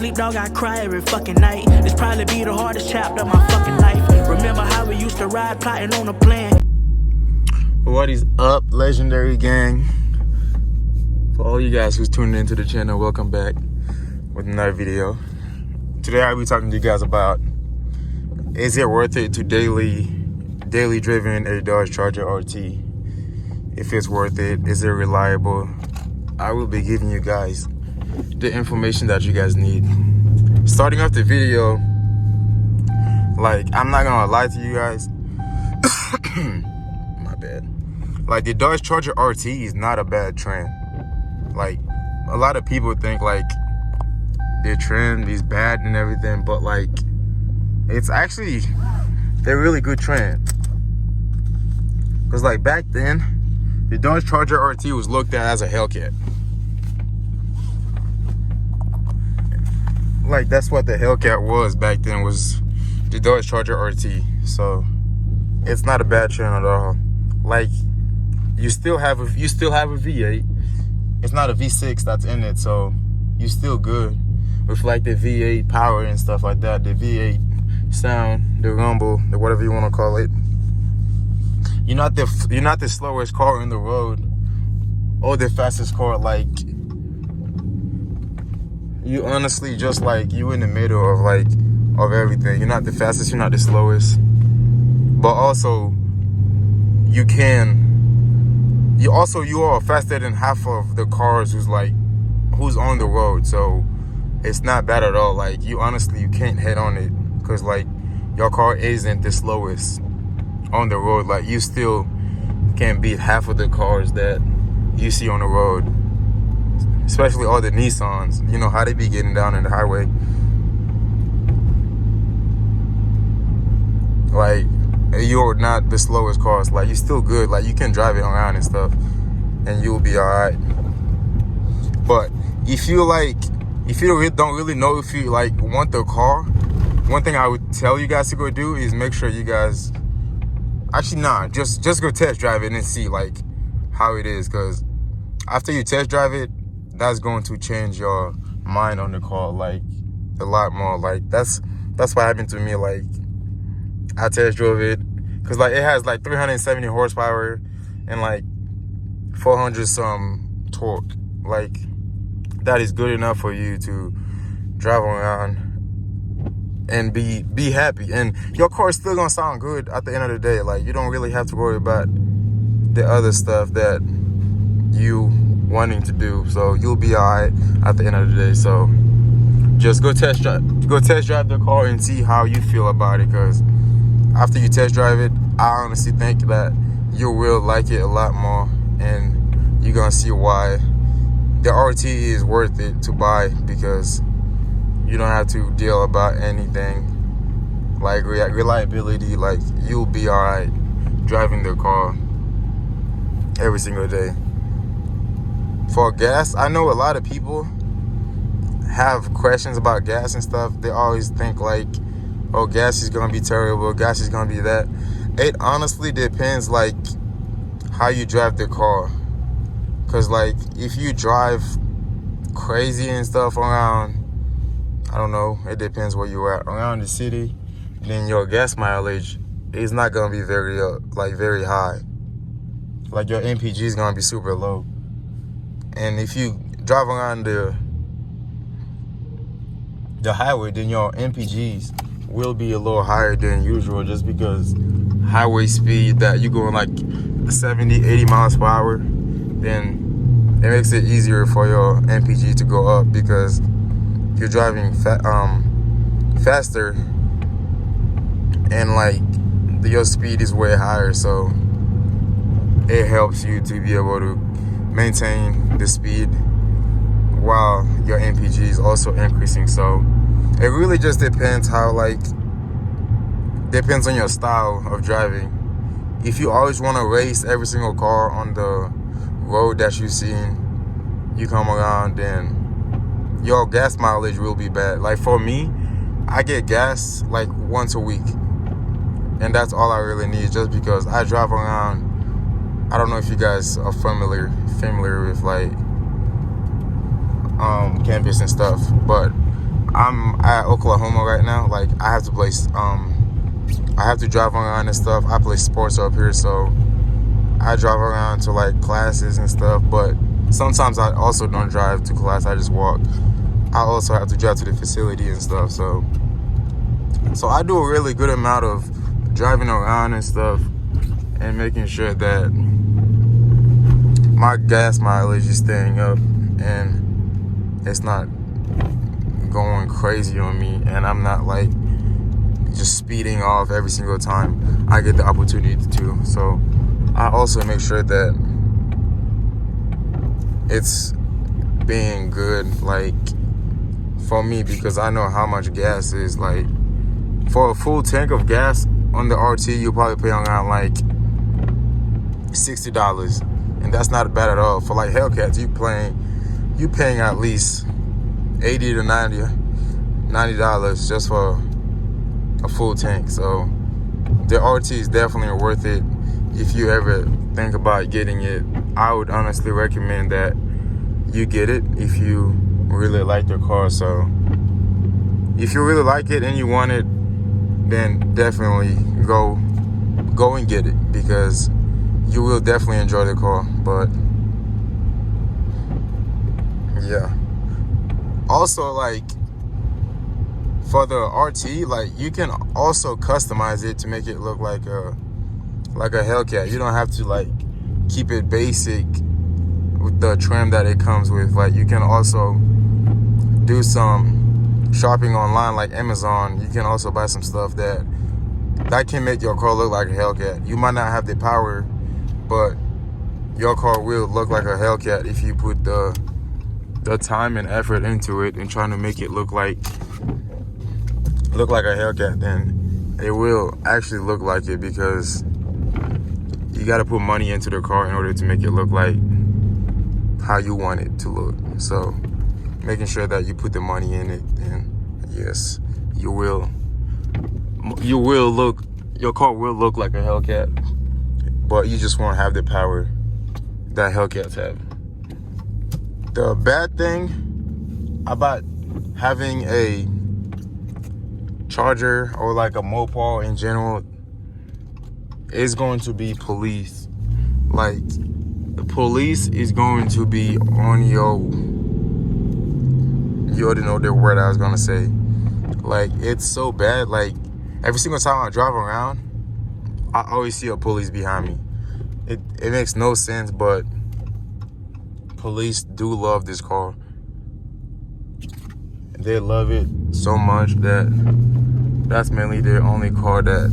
sleep, dog, I cry every fucking night. This probably be the hardest chapter of my fucking life. Remember how we used to ride, plotting on a plan. What is up, legendary gang? For all you guys who's tuning into the channel, welcome back with another video. Today I'll be talking to you guys about, is it worth it to daily driven a Dodge Charger RT? If it's worth it, is it reliable? I will be giving you guys the information that you guys need. Starting off the video, like, I'm not gonna lie to you guys. My bad. Like, the Dodge Charger RT is not a bad trend. Like, a lot of people think like their trend is bad and everything, but like, it's actually a really good trend. Cause like back then, the Dodge Charger RT was looked at as a Hellcat. Like, that's what the Hellcat was back then, was the Dodge Charger RT. So it's not a bad trend at all. Like, you still have a V8. It's not a V6 that's in it, so you still good with like the V8 power and stuff like that. The V8 sound, the rumble, the whatever you want to call it. You're not the slowest car in the road or the fastest car. Like, you honestly just like, you in the middle of everything. You're not the fastest, you're not the slowest, but also you are faster than half of the cars who's on the road. So it's not bad at all. Like, you can't head on it, because like, your car isn't the slowest on the road. Like, you still can't beat half of the cars that you see on the road, especially all the Nissans. You know how they be getting down in the highway. Like, you're not the slowest cars. Like, you're still good. Like, you can drive it around and stuff and you'll be all right. But if you don't really know if you like want the car, one thing I would tell you guys to go do is make sure you guys, actually, nah, just go test drive it and see like how it is. Because after you test drive it, that's going to change your mind on the car like a lot more. Like, that's what happened to me. Like, I test drove it, because like, it has like 370 horsepower and like 400 some torque. Like, that is good enough for you to drive around and be happy, and your car is still gonna sound good at the end of the day. Like, you don't really have to worry about the other stuff that you wanting to do, so you'll be all right at the end of the day. So just go test drive the car and see how you feel about it, because after you test drive it, I honestly think that you will like it a lot more, and you're gonna see why the RT is worth it to buy, because you don't have to deal about anything like reliability. Like, you'll be all right driving the car every single day. For gas, I know a lot of people have questions about gas and stuff. They always think like, oh, gas is gonna be terrible, gas is gonna be that. It honestly depends like how you drive the car. Cause like, if you drive crazy and stuff around, I don't know, it depends where you're at, around the city, then your gas mileage is not gonna be very high. Like, your MPG is gonna be super low. And if you drive around the highway, then your MPGs will be a little higher than usual, just because highway speed that you're going like 70, 80 miles per hour, then it makes it easier for your MPG to go up, because you're driving faster, and like, your speed is way higher, so it helps you to be able to maintain the speed while your MPG is also increasing. So it really just depends depends on your style of driving. If you always want to race every single car on the road that you've seen, you come around, then your gas mileage will be bad. Like, for me, I get gas like once a week, and that's all I really need, just because I drive around. I don't know if you guys are familiar with like campus and stuff, but I I'm at Oklahoma right now. Like, I have to play, I have to drive around and stuff. I play sports up here, so I drive around to like classes and stuff. But sometimes I also don't drive to class. I just walk. I also have to drive to the facility and stuff. So I do a really good amount of driving around and stuff, and making sure that my gas mileage is staying up and it's not going crazy on me, and I'm not like just speeding off every single time I get the opportunity to. So I also make sure that it's being good, like, for me, because I know how much gas is. Like, for a full tank of gas on the RT, you'll probably pay around like $60, and that's not bad at all. For like Hellcats, you paying at least $80 to $90 just for a full tank. So the RT is definitely worth it. If you ever think about getting it, I would honestly recommend that you get it if you really like your car. So if you really like it and you want it, then definitely go and get it, because you will definitely enjoy the car. But yeah, also, like, for the RT, like, you can also customize it to make it look like a Hellcat. You don't have to like keep it basic with the trim that it comes with. Like, you can also do some shopping online, like Amazon. You can also buy some stuff that can make your car look like a Hellcat. You might not have the power, but your car will look like a Hellcat if you put the time and effort into it and trying to make it look like a Hellcat. Then it will actually look like it, because you got to put money into the car in order to make it look like how you want it to look. So making sure that you put the money in it, and yes, your car will look like a Hellcat, but you just won't have the power that Hellcats have. The bad thing about having a Charger or like a Mopar in general is going to be police. Like, the police is going to be on your... You already know the word I was gonna say. Like, it's so bad. Like, every single time I drive around, I always see a police behind me. It makes no sense, but police do love this car. They love it so much that that's mainly their only car that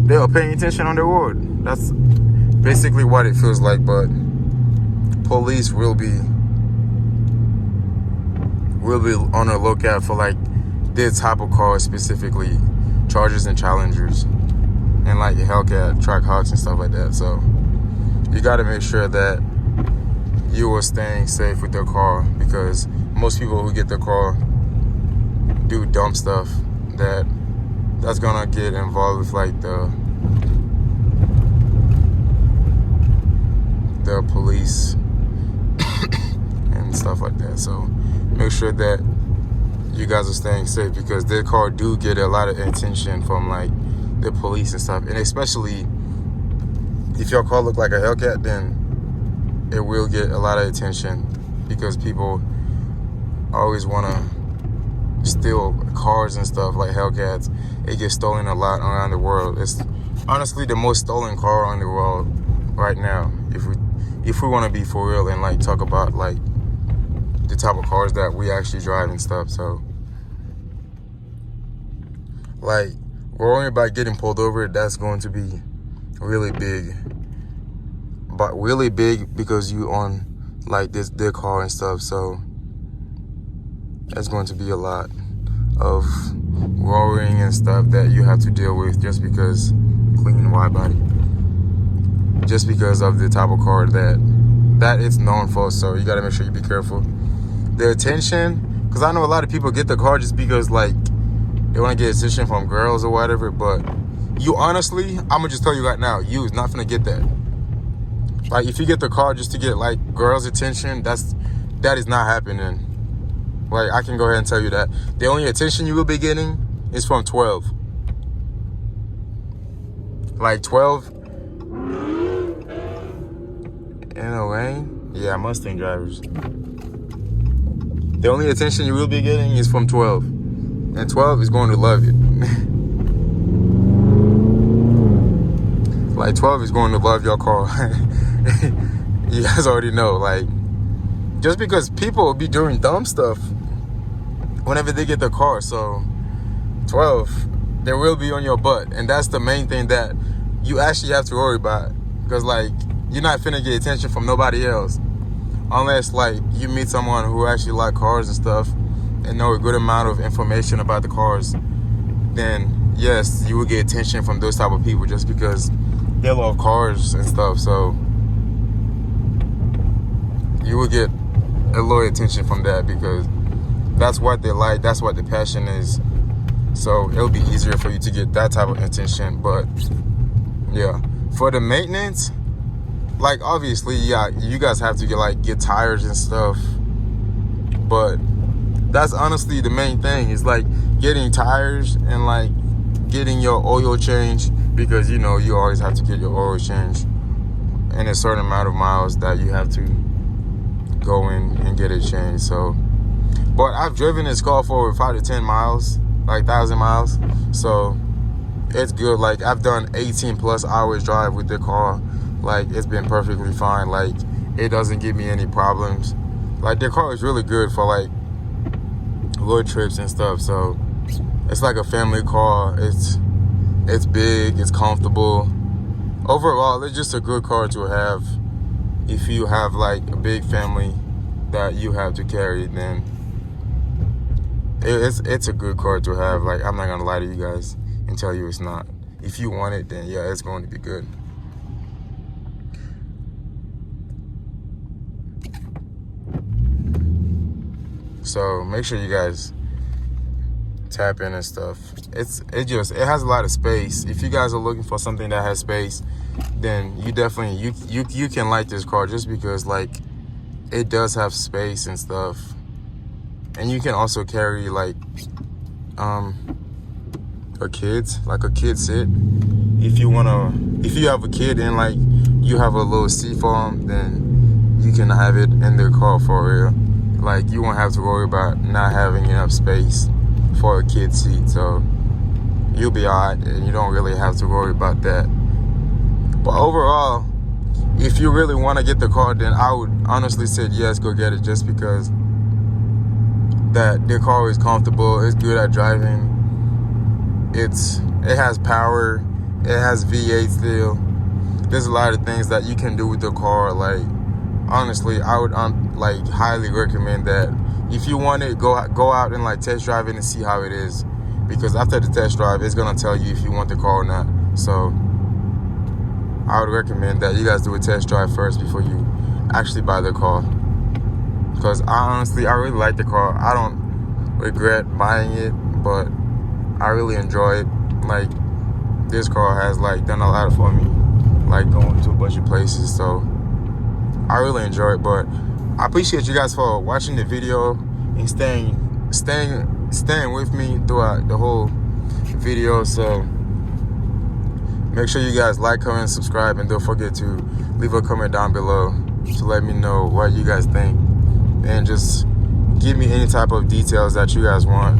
they are paying attention on the road. That's basically what it feels like. But police will be on the lookout for like this type of cars, specifically Chargers and Challengers, and like Hellcat, Trackhawks and stuff like that. So you got to make sure that you are staying safe with their car, because most people who get their car do dumb stuff that's gonna get involved with like the police and stuff like that. So make sure that you guys are staying safe, because their car do get a lot of attention from like the police and stuff. And especially if your car look like a Hellcat, then it will get a lot of attention, because people always want to steal cars and stuff like Hellcats. It gets stolen a lot around the world. It's honestly the most stolen car in the world right now, if we want to be for real and like talk about like the type of cars that we actually drive and stuff. So like, worrying about getting pulled over, that's going to be really big. But really big, because you own like their car and stuff. So that's going to be a lot of worrying and stuff that you have to deal with, just because clean wide body, just because of the type of car that it's known for. So you got to make sure you be careful. The attention, because I know a lot of people get the car just because like they want to get attention from girls or whatever. But you honestly, I'm gonna just tell you right now, you is not gonna get that. Like, if you get the car just to get like girls' attention, that is not happening. Like, I can go ahead and tell you that. The only attention you will be getting is from 12. Like, 12 in a lane. Yeah, Mustang drivers. The only attention you will be getting is from 12. And 12 is going to love it. Like, 12 is going to love your car. You guys already know. Like, just because people will be doing dumb stuff whenever they get their car. So 12, they will be on your butt. And that's the main thing that you actually have to worry about. Because, like, you're not finna get attention from nobody else. Unless, like, you meet someone who actually like cars and stuff and know a good amount of information about the cars, then, yes, you will get attention from those type of people just because they love cars and stuff. So you will get a little attention from that because that's what they like, that's what the passion is. So it'll be easier for you to get that type of attention. But yeah, for the maintenance, like, obviously, yeah, you guys have to get tires and stuff. But that's honestly the main thing, is like getting tires and like getting your oil change, because you know you always have to get your oil change in a certain amount of miles that you have to go in and get it changed. So, but I've driven this car for over 5 to 10 miles, like 1,000 miles. So it's good. Like, I've done 18 plus hours drive with the car. Like, it's been perfectly fine. Like, it doesn't give me any problems. Like, the car is really good for like road trips and stuff. So it's like a family car. It's big, it's comfortable. Overall, it's just a good car to have. If you have like a big family that you have to carry, then it's a good car to have. Like, I'm not gonna lie to you guys and tell you it's not. If you want it, then yeah, it's going to be good. So make sure you guys tap in and stuff. It has a lot of space. If you guys are looking for something that has space, then you definitely you can like this car, just because like it does have space and stuff. And you can also carry like a kid seat. If you have a kid and like you have a little seat for them, then you can have it in their car for real. Like, you won't have to worry about not having enough space for a kid seat. So you'll be alright, and you don't really have to worry about that. But overall, if you really want to get the car, then I would honestly say yes, go get it, just because that the car is comfortable, it's good at driving, it has power, it has V8 still. There's a lot of things that you can do with the car. Like, honestly, I would like highly recommend that. If you want it, go out and like test drive it and see how it is, because after the test drive, it's gonna tell you if you want the car or not. So I would recommend that you guys do a test drive first before you actually buy the car, because I really like the car. I don't regret buying it, but I really enjoy it. Like, this car has like done a lot for me, like going to a bunch of places. So I really enjoy it. But I appreciate you guys for watching the video and staying with me throughout the whole video. So make sure you guys like, comment, subscribe, and don't forget to leave a comment down below to let me know what you guys think, and just give me any type of details that you guys want.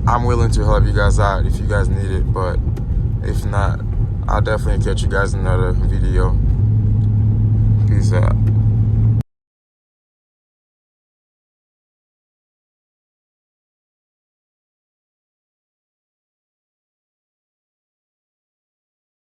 I'm willing to help you guys out if you guys need it, but if not, I'll definitely catch you guys in another video. Peace out.